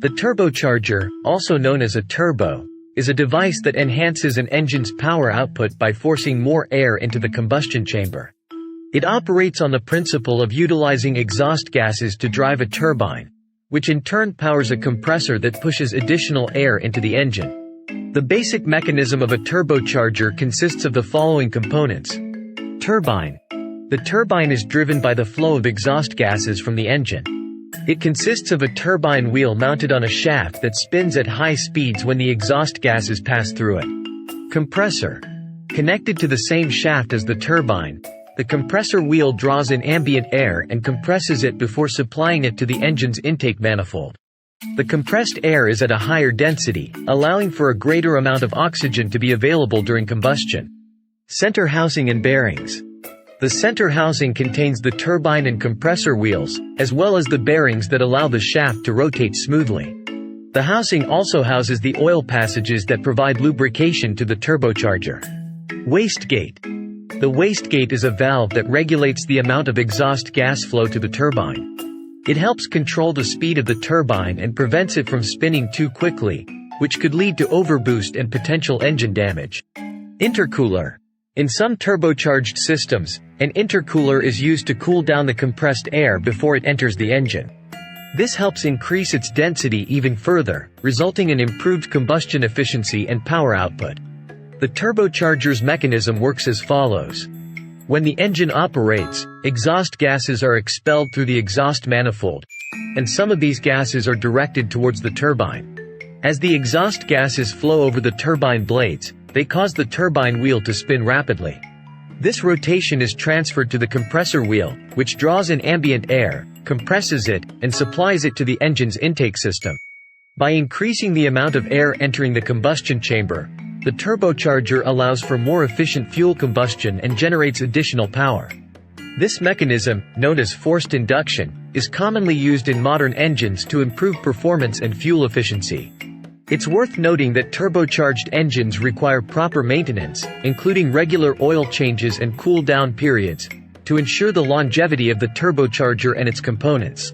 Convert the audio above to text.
The turbocharger, also known as a turbo, is a device that enhances an engine's power output by forcing more air into the combustion chamber. It operates on the principle of utilizing exhaust gases to drive a turbine, which in turn powers a compressor that pushes additional air into the engine. The basic mechanism of a turbocharger consists of the following components. Turbine. The turbine is driven by the flow of exhaust gases from the engine. It consists of a turbine wheel mounted on a shaft that spins at high speeds when the exhaust gases pass through it. Compressor. Connected to the same shaft as the turbine, the compressor wheel draws in ambient air and compresses it before supplying it to the engine's intake manifold. The compressed air is at a higher density, allowing for a greater amount of oxygen to be available during combustion. Center housing and bearings. The center housing contains the turbine and compressor wheels, as well as the bearings that allow the shaft to rotate smoothly. The housing also houses the oil passages that provide lubrication to the turbocharger. Wastegate. The wastegate is a valve that regulates the amount of exhaust gas flow to the turbine. It helps control the speed of the turbine and prevents it from spinning too quickly, which could lead to overboost and potential engine damage. Intercooler. In some turbocharged systems, an intercooler is used to cool down the compressed air before it enters the engine. This helps increase its density even further, resulting in improved combustion efficiency and power output. The turbocharger's mechanism works as follows. When the engine operates, exhaust gases are expelled through the exhaust manifold, and some of these gases are directed towards the turbine. As the exhaust gases flow over the turbine blades, they cause the turbine wheel to spin rapidly. This rotation is transferred to the compressor wheel, which draws in ambient air, compresses it, and supplies it to the engine's intake system. By increasing the amount of air entering the combustion chamber, the turbocharger allows for more efficient fuel combustion and generates additional power. This mechanism, known as forced induction, is commonly used in modern engines to improve performance and fuel efficiency. It's worth noting that turbocharged engines require proper maintenance, including regular oil changes and cool-down periods, to ensure the longevity of the turbocharger and its components.